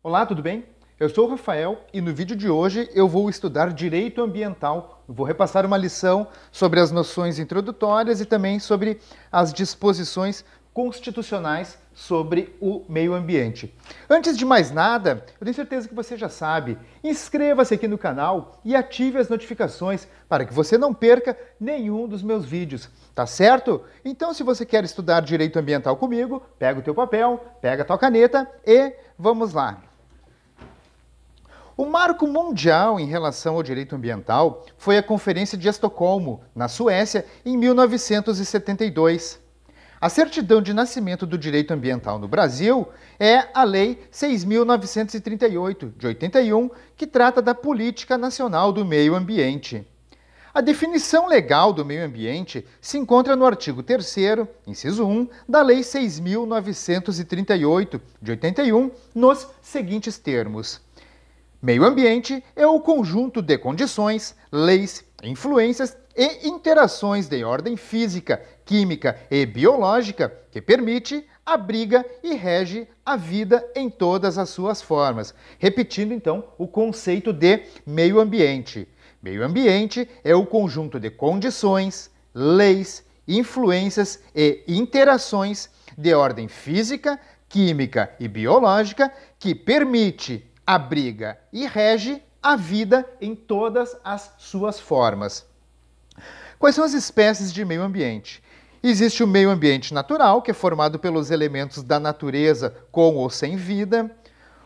Olá, tudo bem? Eu sou o Rafael e no vídeo de hoje eu vou estudar Direito Ambiental. Eu vou repassar uma lição sobre as noções introdutórias e também sobre as disposições constitucionais sobre o meio ambiente. Antes de mais nada, eu tenho certeza que você já sabe, inscreva-se aqui no canal e ative as notificações para que você não perca nenhum dos meus vídeos, tá certo? Então, se você quer estudar Direito Ambiental comigo, pega o teu papel, pega a tua caneta e vamos lá. O marco mundial em relação ao direito ambiental foi a Conferência de Estocolmo, na Suécia, em 1972. A certidão de nascimento do direito ambiental no Brasil é a Lei 6.938, de 81, que trata da Política Nacional do Meio Ambiente. A definição legal do meio ambiente se encontra no artigo 3º, inciso 1, da Lei 6.938, de 81, nos seguintes termos. Meio ambiente é o conjunto de condições, leis, influências e interações de ordem física, química e biológica que permite, abriga e rege a vida em todas as suas formas. Repetindo, então, o conceito de meio ambiente. Meio ambiente é o conjunto de condições, leis, influências e interações de ordem física, química e biológica que permite, abriga e rege a vida em todas as suas formas. Quais são as espécies de meio ambiente? Existe o meio ambiente natural, que é formado pelos elementos da natureza com ou sem vida.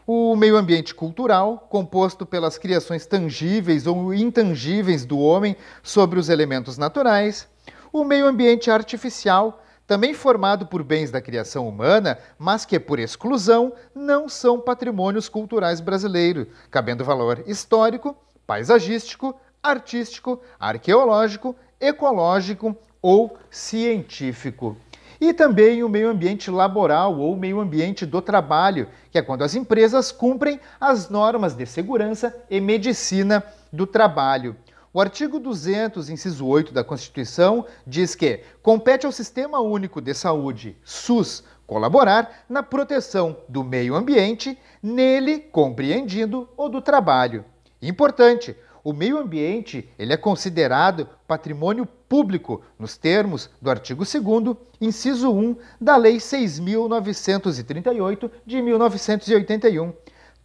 O meio ambiente cultural, composto pelas criações tangíveis ou intangíveis do homem sobre os elementos naturais. O meio ambiente artificial, também formado por bens da criação humana, mas que, por exclusão, não são patrimônios culturais brasileiros, cabendo valor histórico, paisagístico, artístico, arqueológico, ecológico ou científico. E também o meio ambiente laboral ou meio ambiente do trabalho, que é quando as empresas cumprem as normas de segurança e medicina do trabalho. O artigo 200, inciso 8 da Constituição, diz que compete ao Sistema Único de Saúde, SUS, colaborar na proteção do meio ambiente, nele compreendido o do trabalho. Importante, o meio ambiente ele é considerado patrimônio público nos termos do artigo 2º, inciso 1 da Lei 6.938 de 1981.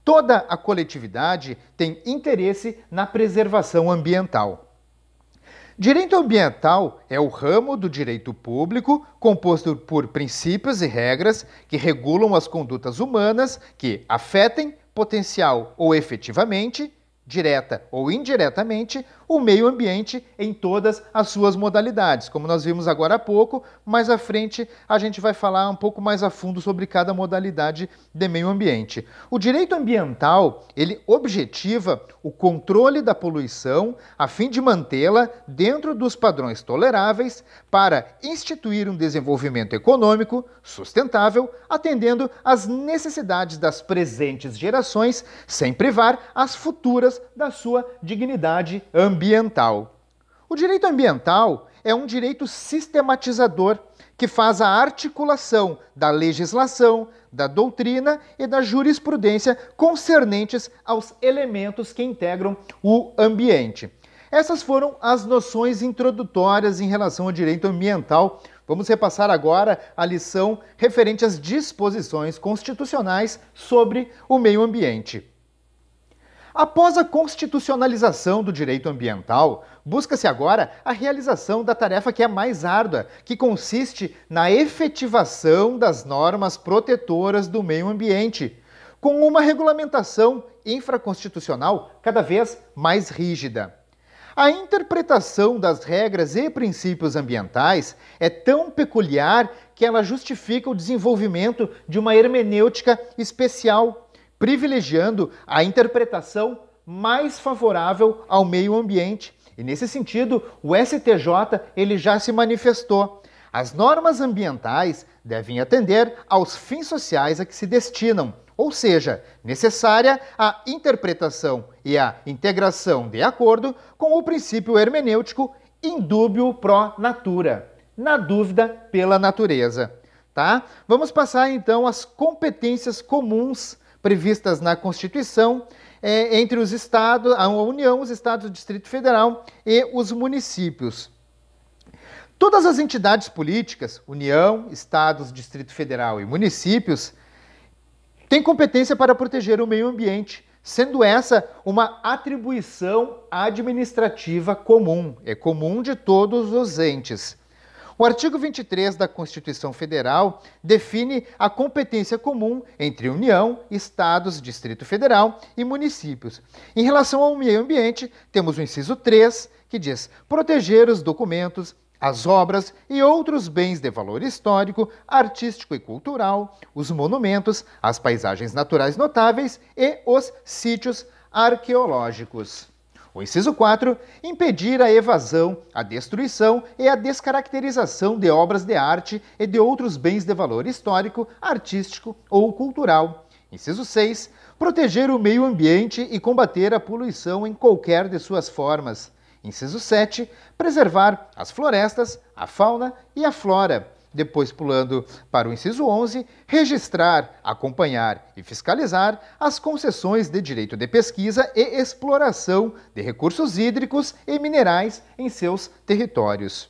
Toda a coletividade tem interesse na preservação ambiental. Direito ambiental é o ramo do direito público composto por princípios e regras que regulam as condutas humanas que afetem, potencial ou efetivamente, direta ou indiretamente, o meio ambiente em todas as suas modalidades. Como nós vimos agora há pouco, mais à frente a gente vai falar um pouco mais a fundo sobre cada modalidade de meio ambiente. O direito ambiental, ele objetiva o controle da poluição a fim de mantê-la dentro dos padrões toleráveis para instituir um desenvolvimento econômico sustentável, atendendo às necessidades das presentes gerações, sem privar as futuras da sua dignidade ambiental. O direito ambiental é um direito sistematizador que faz a articulação da legislação, da doutrina e da jurisprudência concernentes aos elementos que integram o ambiente. Essas foram as noções introdutórias em relação ao direito ambiental. Vamos repassar agora a lição referente às disposições constitucionais sobre o meio ambiente. Após a constitucionalização do direito ambiental, busca-se agora a realização da tarefa que é mais árdua, que consiste na efetivação das normas protetoras do meio ambiente, com uma regulamentação infraconstitucional cada vez mais rígida. A interpretação das regras e princípios ambientais é tão peculiar que ela justifica o desenvolvimento de uma hermenêutica especial, privilegiando a interpretação mais favorável ao meio ambiente. E nesse sentido, o STJ ele já se manifestou. As normas ambientais devem atender aos fins sociais a que se destinam, ou seja, necessária a interpretação e a integração de acordo com o princípio hermenêutico indúbio pro natura, na dúvida pela natureza. Tá? Vamos passar então às competências comuns previstas na Constituição entre os estados, a União, os estados do Distrito Federal e os municípios. Todas as entidades políticas, União, estados, Distrito Federal e municípios, têm competência para proteger o meio ambiente, sendo essa uma atribuição administrativa comum, é comum de todos os entes. O artigo 23 da Constituição Federal define a competência comum entre União, Estados, Distrito Federal e municípios. Em relação ao meio ambiente, temos o inciso 3, que diz proteger os documentos, as obras e outros bens de valor histórico, artístico e cultural, os monumentos, as paisagens naturais notáveis e os sítios arqueológicos. O inciso 4, impedir a evasão, a destruição e a descaracterização de obras de arte e de outros bens de valor histórico, artístico ou cultural. Inciso 6, proteger o meio ambiente e combater a poluição em qualquer de suas formas. Inciso 7, preservar as florestas, a fauna e a flora. Depois, pulando para o inciso 11, registrar, acompanhar e fiscalizar as concessões de direito de pesquisa e exploração de recursos hídricos e minerais em seus territórios.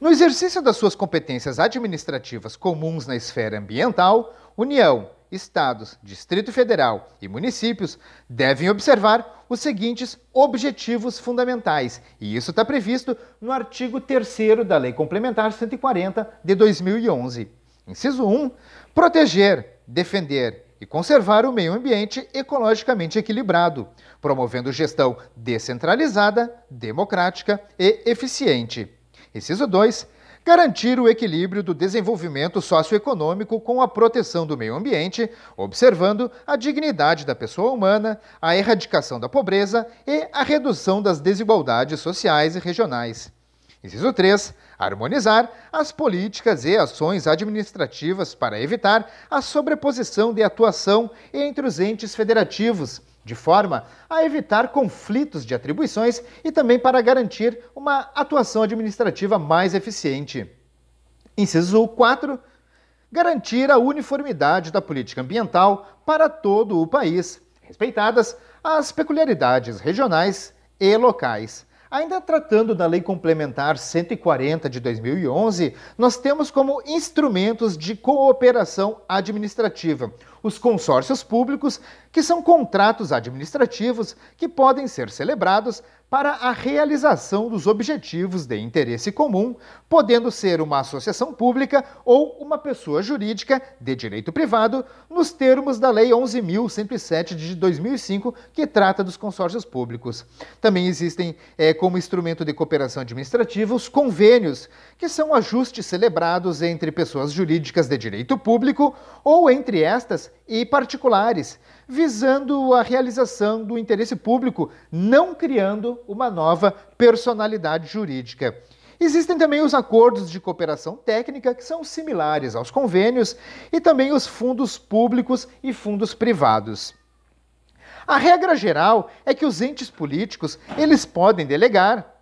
No exercício das suas competências administrativas comuns na esfera ambiental, União, Estados, Distrito Federal e municípios devem observar os seguintes objetivos fundamentais, e isso está previsto no artigo 3º da Lei Complementar 140 de 2011. Inciso 1, proteger, defender e conservar o meio ambiente ecologicamente equilibrado, promovendo gestão descentralizada, democrática e eficiente. Inciso 2, garantir o equilíbrio do desenvolvimento socioeconômico com a proteção do meio ambiente, observando a dignidade da pessoa humana, a erradicação da pobreza e a redução das desigualdades sociais e regionais. Inciso 3. Harmonizar as políticas e ações administrativas para evitar a sobreposição de atuação entre os entes federativos, de forma a evitar conflitos de atribuições e também para garantir uma atuação administrativa mais eficiente. Inciso 4. Garantir a uniformidade da política ambiental para todo o país, respeitadas as peculiaridades regionais e locais. Ainda tratando da Lei Complementar 140 de 2011, nós temos como instrumentos de cooperação administrativa os consórcios públicos, que são contratos administrativos que podem ser celebrados para a realização dos objetivos de interesse comum, podendo ser uma associação pública ou uma pessoa jurídica de direito privado, nos termos da Lei 11.107 de 2005, que trata dos consórcios públicos. Também existem, como instrumento de cooperação administrativa, os convênios, que são ajustes celebrados entre pessoas jurídicas de direito público ou entre estas e particulares, visando a realização do interesse público, não criando uma nova personalidade jurídica. Existem também os acordos de cooperação técnica, que são similares aos convênios, e também os fundos públicos e fundos privados. A regra geral é que os entes políticos, eles podem delegar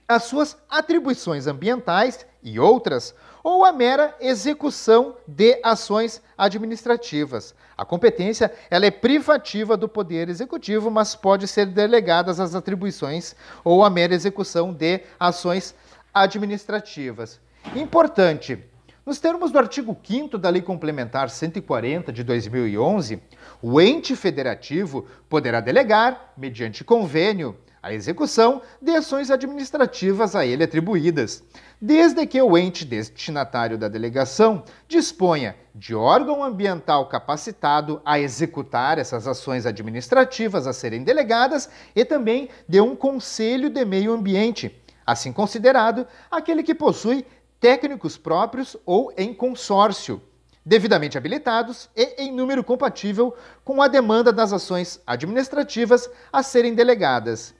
as suas atribuições ambientais e outras, ou a mera execução de ações administrativas. A competência ela é privativa do Poder Executivo, mas pode ser delegadas as atribuições ou a mera execução de ações administrativas. Importante, nos termos do artigo 5º da Lei Complementar 140 de 2011, o ente federativo poderá delegar, mediante convênio, a execução de ações administrativas a ele atribuídas, desde que o ente destinatário da delegação disponha de órgão ambiental capacitado a executar essas ações administrativas a serem delegadas e também de um conselho de meio ambiente, assim considerado aquele que possui técnicos próprios ou em consórcio, devidamente habilitados e em número compatível com a demanda das ações administrativas a serem delegadas.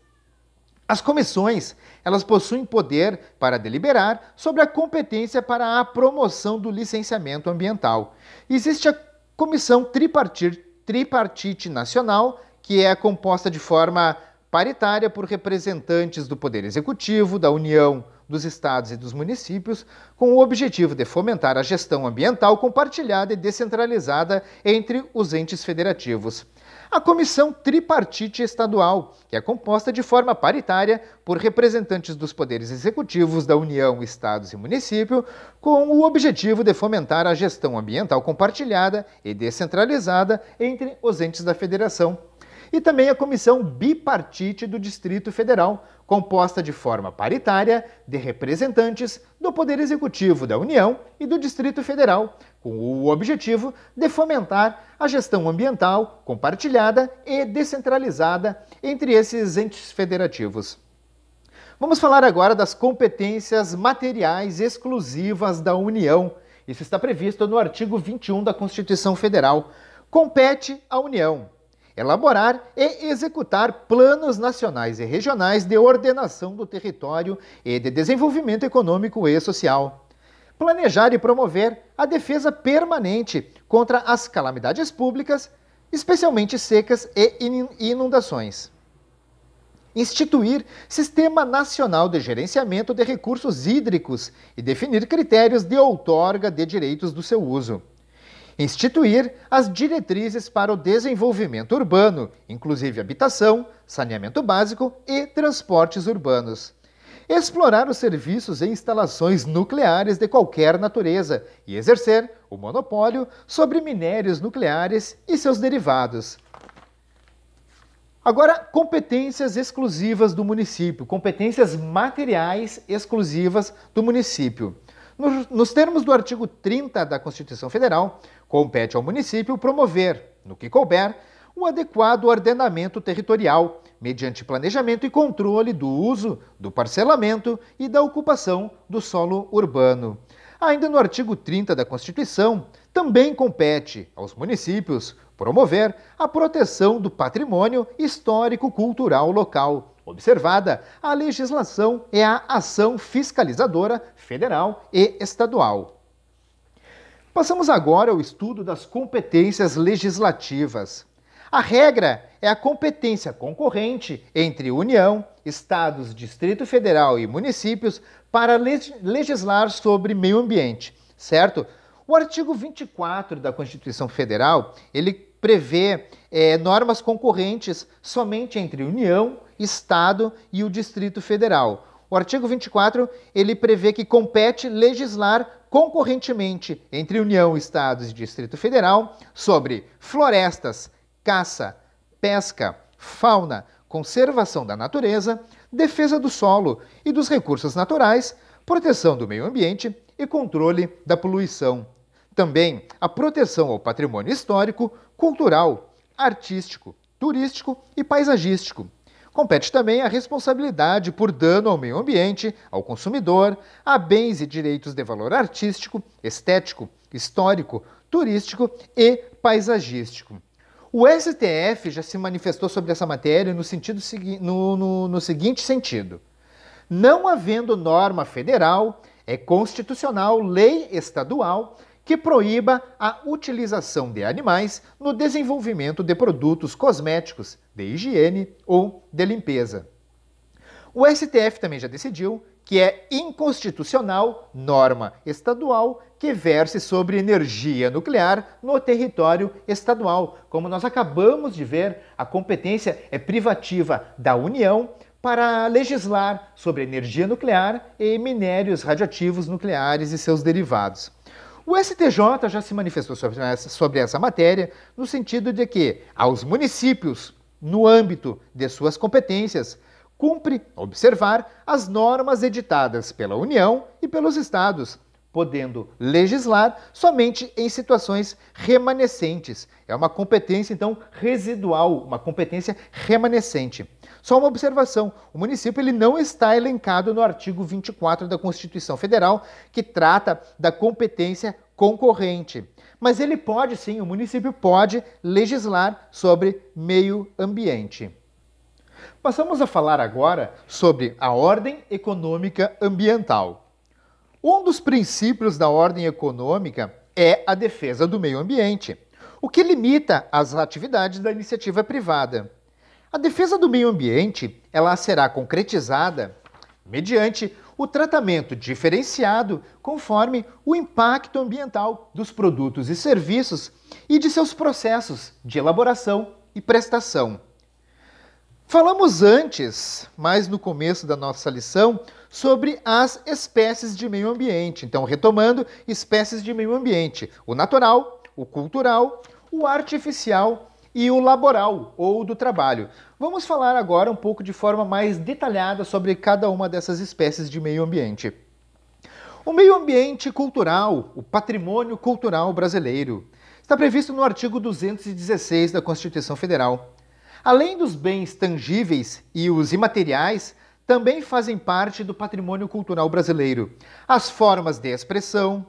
As comissões, elas possuem poder para deliberar sobre a competência para a promoção do licenciamento ambiental. Existe a Comissão Tripartite Nacional, que é composta de forma paritária por representantes do Poder Executivo, da União, dos estados e dos municípios, com o objetivo de fomentar a gestão ambiental compartilhada e descentralizada entre os entes federativos. A Comissão Tripartite Estadual, que é composta de forma paritária por representantes dos poderes executivos da União, estados e município, com o objetivo de fomentar a gestão ambiental compartilhada e descentralizada entre os entes da federação. E também a Comissão Bipartite do Distrito Federal, composta de forma paritária de representantes do Poder Executivo da União e do Distrito Federal, com o objetivo de fomentar a gestão ambiental compartilhada e descentralizada entre esses entes federativos. Vamos falar agora das competências materiais exclusivas da União. Isso está previsto no artigo 21 da Constituição Federal. Compete à União elaborar e executar planos nacionais e regionais de ordenação do território e de desenvolvimento econômico e social. Planejar e promover a defesa permanente contra as calamidades públicas, especialmente secas e inundações. Instituir Sistema Nacional de Gerenciamento de Recursos Hídricos e definir critérios de outorga de direitos do seu uso. Instituir as diretrizes para o desenvolvimento urbano, inclusive habitação, saneamento básico e transportes urbanos. Explorar os serviços e instalações nucleares de qualquer natureza e exercer o monopólio sobre minérios nucleares e seus derivados. Agora, competências exclusivas do município, competências materiais exclusivas do município. Nos termos do artigo 30 da Constituição Federal, compete ao município promover, no que couber, um adequado ordenamento territorial, mediante planejamento e controle do uso, do parcelamento e da ocupação do solo urbano. Ainda no artigo 30 da Constituição, também compete aos municípios promover a proteção do patrimônio histórico-cultural local, observada a legislação e a ação fiscalizadora federal e estadual. Passamos agora ao estudo das competências legislativas. A regra é a competência concorrente entre União, Estados, Distrito Federal e municípios para legislar sobre meio ambiente, certo? O artigo 24 da Constituição Federal, ele prevê normas concorrentes somente entre União, Estado e o Distrito Federal. O artigo 24, ele prevê que compete legislar concorrentemente entre União, Estados e Distrito Federal sobre florestas, caça, pesca, fauna, conservação da natureza, defesa do solo e dos recursos naturais, proteção do meio ambiente e controle da poluição. Também a proteção ao patrimônio histórico, cultural, artístico, turístico e paisagístico. Compete também a responsabilidade por dano ao meio ambiente, ao consumidor, a bens e direitos de valor artístico, estético, histórico, turístico e paisagístico. O STF já se manifestou sobre essa matéria no seguinte sentido. Não havendo norma federal, é constitucional lei estadual que proíba a utilização de animais no desenvolvimento de produtos cosméticos, de higiene ou de limpeza. O STF também já decidiu que é inconstitucional norma estadual que verse sobre energia nuclear no território estadual. Como nós acabamos de ver, a competência é privativa da União para legislar sobre energia nuclear e minérios radioativos nucleares e seus derivados. O STJ já se manifestou sobre essa matéria no sentido de que, aos municípios, no âmbito de suas competências, cumpre observar as normas editadas pela União e pelos Estados, podendo legislar somente em situações remanescentes. É uma competência, então, residual, uma competência remanescente. Só uma observação, o município ele não está elencado no artigo 24 da Constituição Federal, que trata da competência concorrente. Mas ele pode sim, o município pode legislar sobre meio ambiente. Passamos a falar agora sobre a ordem econômica ambiental. Um dos princípios da ordem econômica é a defesa do meio ambiente, o que limita as atividades da iniciativa privada. A defesa do meio ambiente, ela será concretizada mediante o tratamento diferenciado conforme o impacto ambiental dos produtos e serviços e de seus processos de elaboração e prestação. Falamos antes, mais no começo da nossa lição, sobre as espécies de meio ambiente. Então, retomando, espécies de meio ambiente: o natural, o cultural, o artificial e o laboral, ou do trabalho. Vamos falar agora um pouco de forma mais detalhada sobre cada uma dessas espécies de meio ambiente. O meio ambiente cultural, o patrimônio cultural brasileiro, está previsto no artigo 216 da Constituição Federal. Além dos bens tangíveis e os imateriais, também fazem parte do patrimônio cultural brasileiro as formas de expressão,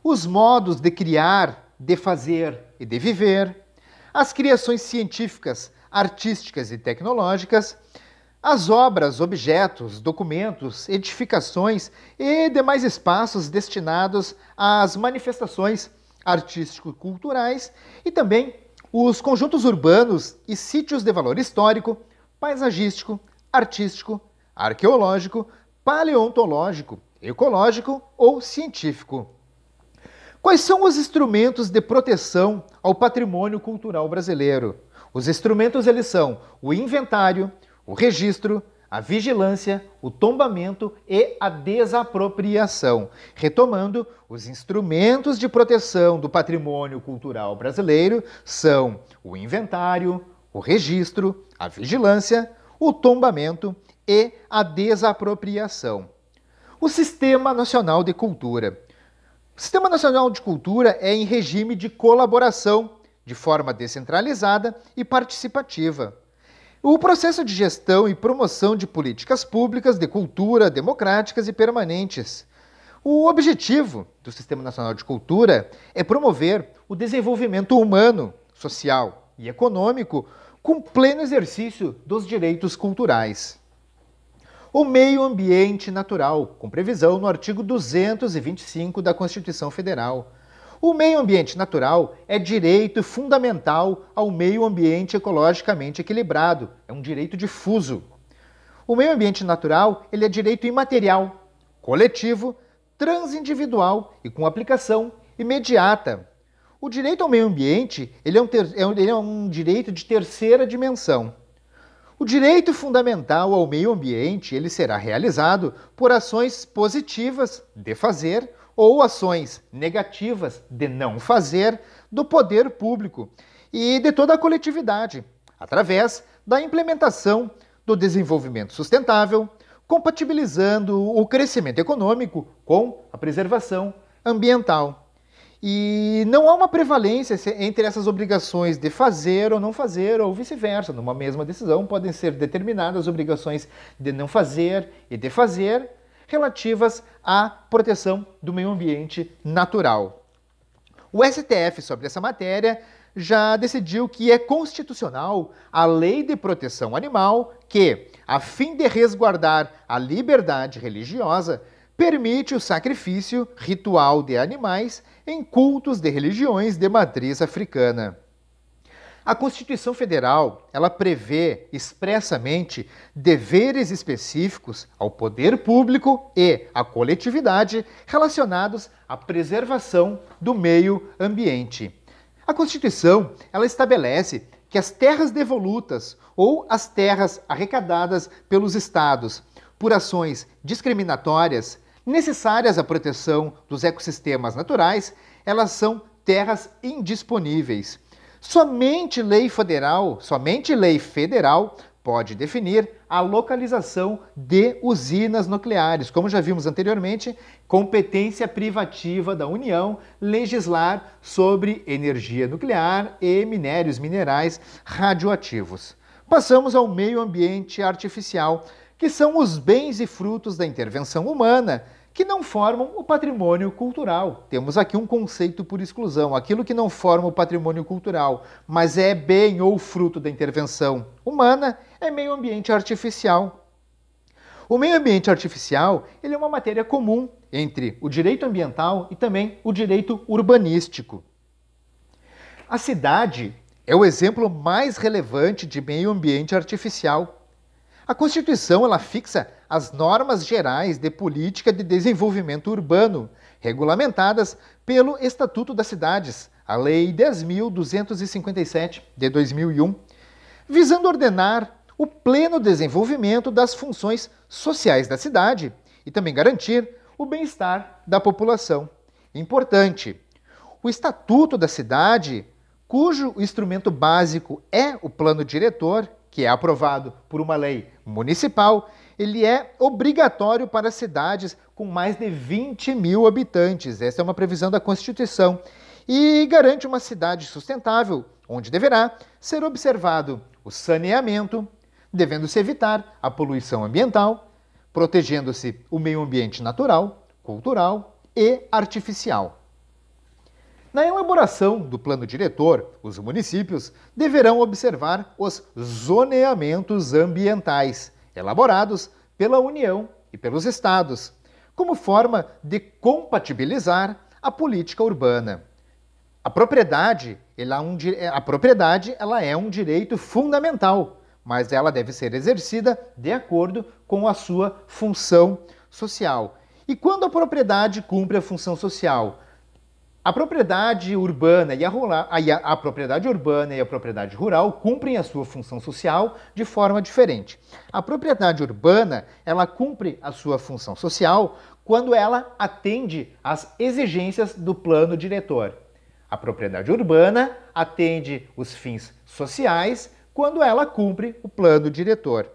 os modos de criar, de fazer e de viver, as criações científicas, artísticas e tecnológicas, as obras, objetos, documentos, edificações e demais espaços destinados às manifestações artístico-culturais e também os conjuntos urbanos e sítios de valor histórico, paisagístico, artístico, arqueológico, paleontológico, ecológico ou científico. Quais são os instrumentos de proteção ao patrimônio cultural brasileiro? Os instrumentos eles são o inventário, o registro, a vigilância, o tombamento e a desapropriação. Retomando, os instrumentos de proteção do patrimônio cultural brasileiro são o inventário, o registro, a vigilância, o tombamento e a desapropriação. O Sistema Nacional de Cultura. O Sistema Nacional de Cultura é em regime de colaboração, de forma descentralizada e participativa. O processo de gestão e promoção de políticas públicas de cultura democráticas e permanentes. O objetivo do Sistema Nacional de Cultura é promover o desenvolvimento humano, social e econômico com pleno exercício dos direitos culturais. O meio ambiente natural, com previsão no artigo 225 da Constituição Federal. O meio ambiente natural é direito fundamental ao meio ambiente ecologicamente equilibrado, é um direito difuso. O meio ambiente natural ele é direito imaterial, coletivo, transindividual e com aplicação imediata. O direito ao meio ambiente ele é um direito de terceira dimensão. O direito fundamental ao meio ambiente ele será realizado por ações positivas de fazer ou ações negativas de não fazer do poder público e de toda a coletividade, através da implementação do desenvolvimento sustentável, compatibilizando o crescimento econômico com a preservação ambiental. E não há uma prevalência entre essas obrigações de fazer ou não fazer, ou vice-versa. Numa mesma decisão podem ser determinadas obrigações de não fazer e de fazer, relativas à proteção do meio ambiente natural. O STF, sobre essa matéria, já decidiu que é constitucional a Lei de Proteção Animal que, a fim de resguardar a liberdade religiosa, permite o sacrifício ritual de animais em cultos de religiões de matriz africana. A Constituição Federal, ela prevê expressamente deveres específicos ao poder público e à coletividade relacionados à preservação do meio ambiente. A Constituição, ela estabelece que as terras devolutas ou as terras arrecadadas pelos estados por ações discriminatórias necessárias à proteção dos ecossistemas naturais, elas são terras indisponíveis. Somente lei federal pode definir a localização de usinas nucleares. Como já vimos anteriormente, competência privativa da União legislar sobre energia nuclear e minérios minerais radioativos. Passamos ao meio ambiente artificial, que são os bens e frutos da intervenção humana que não formam o patrimônio cultural. Temos aqui um conceito por exclusão, aquilo que não forma o patrimônio cultural, mas é bem ou fruto da intervenção humana, é meio ambiente artificial. O meio ambiente artificial ele é uma matéria comum entre o direito ambiental e também o direito urbanístico. A cidade é o exemplo mais relevante de meio ambiente artificial. A Constituição ela fixa as normas gerais de política de desenvolvimento urbano, regulamentadas pelo Estatuto das Cidades, a Lei 10.257 de 2001, visando ordenar o pleno desenvolvimento das funções sociais da cidade e também garantir o bem-estar da população. Importante, o Estatuto da Cidade, cujo instrumento básico é o Plano Diretor, que é aprovado por uma lei municipal, ele é obrigatório para cidades com mais de 20 mil habitantes. Essa é uma previsão da Constituição. E garante uma cidade sustentável, onde deverá ser observado o saneamento, devendo-se evitar a poluição ambiental, protegendo-se o meio ambiente natural, cultural e artificial. Na elaboração do plano diretor, os municípios deverão observar os zoneamentos ambientais, elaborados pela União e pelos estados, como forma de compatibilizar a política urbana. A propriedade ela é um direito fundamental, mas ela deve ser exercida de acordo com a sua função social. E quando a propriedade cumpre a função social, a propriedade urbana e a propriedade urbana e a propriedade rural cumprem a sua função social de forma diferente. A propriedade urbana, ela cumpre a sua função social quando ela atende às exigências do plano diretor. A propriedade urbana atende os fins sociais quando ela cumpre o plano diretor.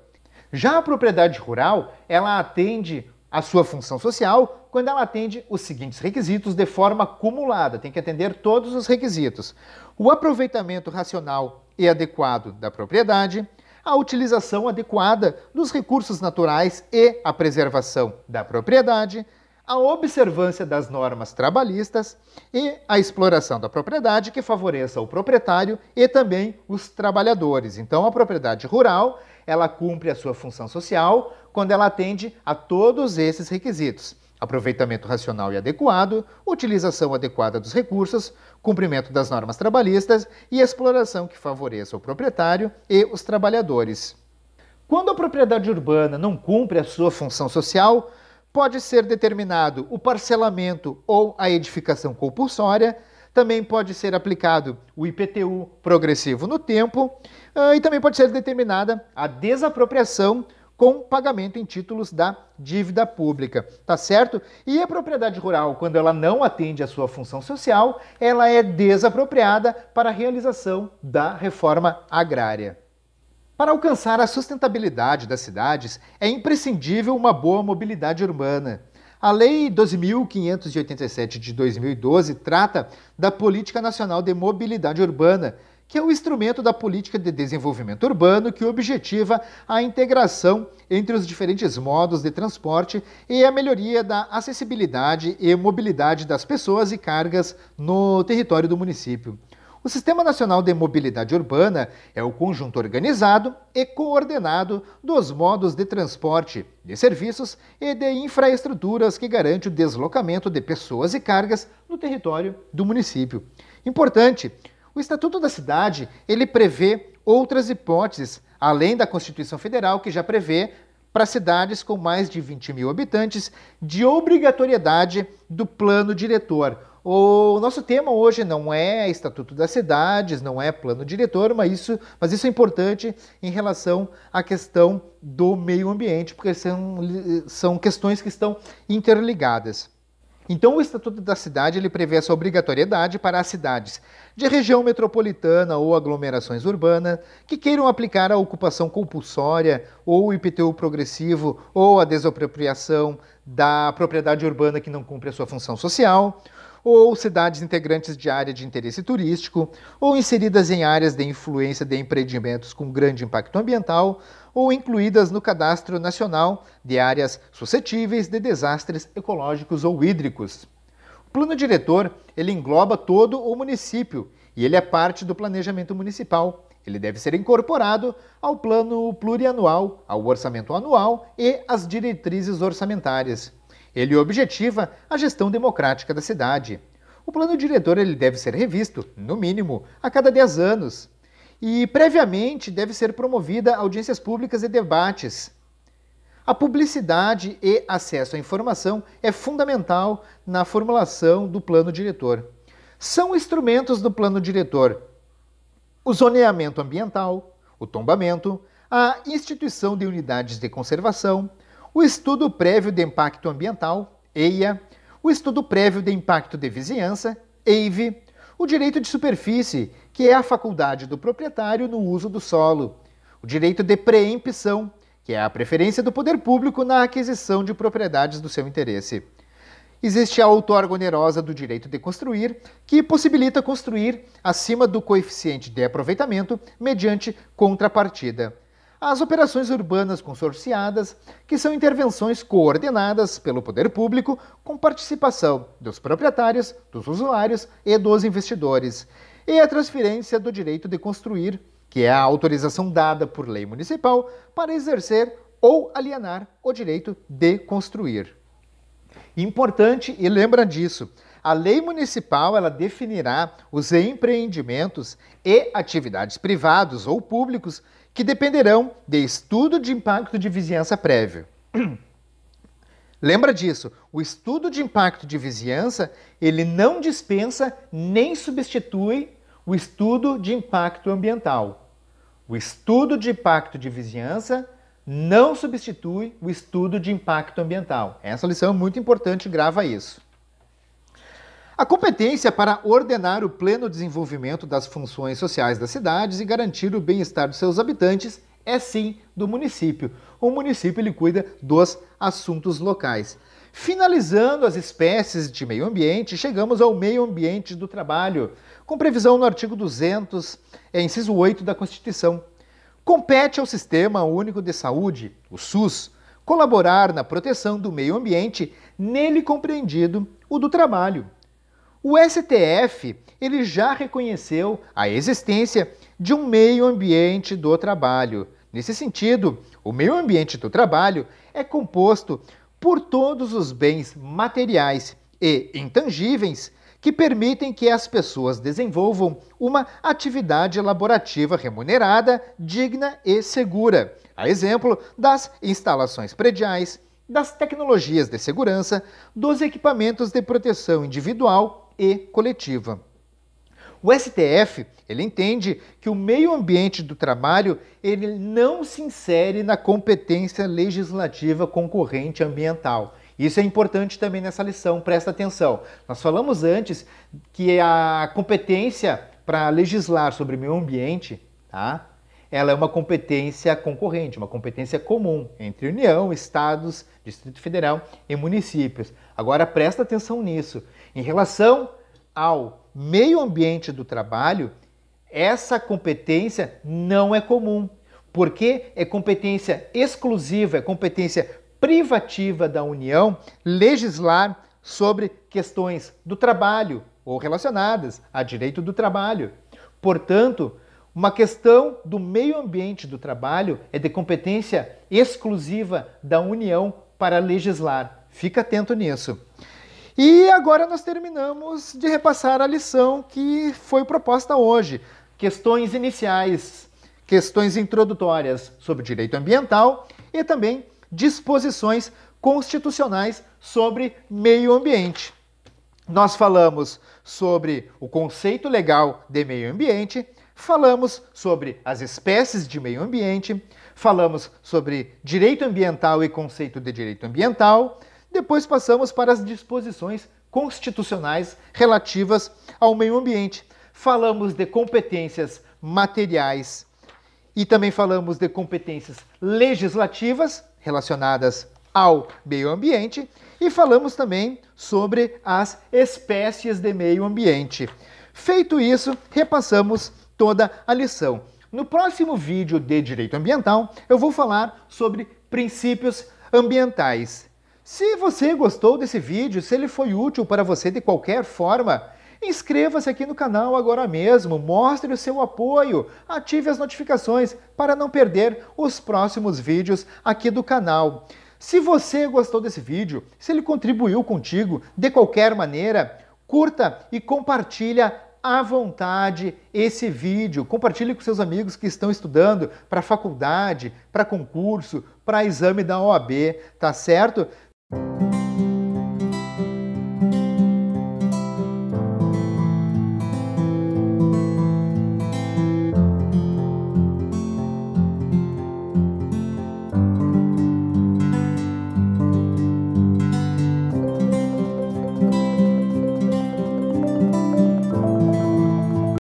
Já a propriedade rural, ela atende a sua função social quando ela atende os seguintes requisitos de forma acumulada, tem que atender todos os requisitos: o aproveitamento racional e adequado da propriedade, a utilização adequada dos recursos naturais e a preservação da propriedade, a observância das normas trabalhistas e a exploração da propriedade que favoreça o proprietário e também os trabalhadores. Então, a propriedade rural, ela cumpre a sua função social quando ela atende a todos esses requisitos: aproveitamento racional e adequado, utilização adequada dos recursos, cumprimento das normas trabalhistas e exploração que favoreça o proprietário e os trabalhadores. Quando a propriedade urbana não cumpre a sua função social, pode ser determinado o parcelamento ou a edificação compulsória, também pode ser aplicado o IPTU progressivo no tempo e também pode ser determinada a desapropriação com pagamento em títulos da dívida pública, tá certo? E a propriedade rural, quando ela não atende à sua função social, ela é desapropriada para a realização da reforma agrária. Para alcançar a sustentabilidade das cidades, é imprescindível uma boa mobilidade urbana. A Lei 12.587 de 2012 trata da Política Nacional de Mobilidade Urbana, que é o instrumento da política de desenvolvimento urbano que objetiva a integração entre os diferentes modos de transporte e a melhoria da acessibilidade e mobilidade das pessoas e cargas no território do município. O Sistema Nacional de Mobilidade Urbana é o conjunto organizado e coordenado dos modos de transporte, de serviços e de infraestruturas que garante o deslocamento de pessoas e cargas no território do município. Importante, o Estatuto da Cidade, ele prevê outras hipóteses, além da Constituição Federal, que já prevê para cidades com mais de 20 mil habitantes, de obrigatoriedade do plano diretor. O nosso tema hoje não é Estatuto das Cidades, não é plano diretor, mas isso é importante em relação à questão do meio ambiente, porque são questões que estão interligadas. Então, o Estatuto da Cidade ele prevê essa obrigatoriedade para as cidades de região metropolitana ou aglomerações urbanas que queiram aplicar a ocupação compulsória ou o IPTU progressivo ou a desapropriação da propriedade urbana que não cumpre a sua função social, ou cidades integrantes de área de interesse turístico, ou inseridas em áreas de influência de empreendimentos com grande impacto ambiental, ou incluídas no Cadastro Nacional de Áreas Suscetíveis de Desastres Ecológicos ou Hídricos. O plano diretor ele engloba todo o município e ele é parte do planejamento municipal. Ele deve ser incorporado ao plano plurianual, ao orçamento anual e às diretrizes orçamentárias. Ele objetiva a gestão democrática da cidade. O plano diretor ele deve ser revisto, no mínimo, a cada 10 anos. E, previamente, deve ser promovida audiências públicas e debates. A publicidade e acesso à informação é fundamental na formulação do plano diretor. São instrumentos do plano diretor o zoneamento ambiental, o tombamento, a instituição de unidades de conservação, o estudo prévio de impacto ambiental, EIA, o estudo prévio de impacto de vizinhança, EIV, o direito de superfície, que é a faculdade do proprietário no uso do solo, o direito de preempção, que é a preferência do poder público na aquisição de propriedades do seu interesse. Existe a outorga onerosa do direito de construir, que possibilita construir acima do coeficiente de aproveitamento mediante contrapartida. As operações urbanas consorciadas, que são intervenções coordenadas pelo poder público com participação dos proprietários, dos usuários e dos investidores. E a transferência do direito de construir, que é a autorização dada por lei municipal para exercer ou alienar o direito de construir. Importante, e lembra disso, a lei municipal ela definirá os empreendimentos e atividades privados ou públicos que dependerão de estudo de impacto de vizinhança prévio. Lembra disso, o estudo de impacto de vizinhança ele não dispensa nem substitui o estudo de impacto ambiental. O estudo de impacto de vizinhança não substitui o estudo de impacto ambiental. Essa lição é muito importante, grava isso. A competência para ordenar o pleno desenvolvimento das funções sociais das cidades e garantir o bem-estar dos seus habitantes é sim do município. O município ele cuida dos assuntos locais. Finalizando as espécies de meio ambiente, chegamos ao meio ambiente do trabalho, com previsão no artigo 200, inciso 8 da Constituição. Compete ao Sistema Único de Saúde, o SUS, colaborar na proteção do meio ambiente, nele compreendido o do trabalho. O STF ele já reconheceu a existência de um meio ambiente do trabalho. Nesse sentido, o meio ambiente do trabalho é composto por todos os bens materiais e intangíveis que permitem que as pessoas desenvolvam uma atividade laborativa remunerada, digna e segura. A exemplo das instalações prediais, das tecnologias de segurança, dos equipamentos de proteção individual e coletiva. O STF ele entende que o meio ambiente do trabalho ele não se insere na competência legislativa concorrente ambiental. Isso é importante também nessa lição, presta atenção. Nós falamos antes que a competência para legislar sobre meio ambiente, tá? Ela é uma competência concorrente, uma competência comum entre União, Estados, Distrito Federal e municípios. Agora presta atenção nisso. Em relação ao meio ambiente do trabalho, essa competência não é comum, porque é competência exclusiva, é competência privativa da União legislar sobre questões do trabalho ou relacionadas a direito do trabalho. Portanto, uma questão do meio ambiente do trabalho é de competência exclusiva da União para legislar. Fica atento nisso. E agora nós terminamos de repassar a lição que foi proposta hoje. Questões iniciais, questões introdutórias sobre direito ambiental e também disposições constitucionais sobre meio ambiente. Nós falamos sobre o conceito legal de meio ambiente, falamos sobre as espécies de meio ambiente, falamos sobre direito ambiental e conceito de direito ambiental, depois passamos para as disposições constitucionais relativas ao meio ambiente. Falamos de competências materiais e também falamos de competências legislativas relacionadas ao meio ambiente e falamos também sobre as espécies de meio ambiente. Feito isso, repassamos toda a lição. No próximo vídeo de Direito Ambiental, eu vou falar sobre princípios ambientais. Se você gostou desse vídeo, se ele foi útil para você de qualquer forma, inscreva-se aqui no canal agora mesmo, mostre o seu apoio, ative as notificações para não perder os próximos vídeos aqui do canal. Se você gostou desse vídeo, se ele contribuiu contigo de qualquer maneira, curta e compartilha à vontade esse vídeo, compartilhe com seus amigos que estão estudando para faculdade, para concurso, para exame da OAB, tá certo?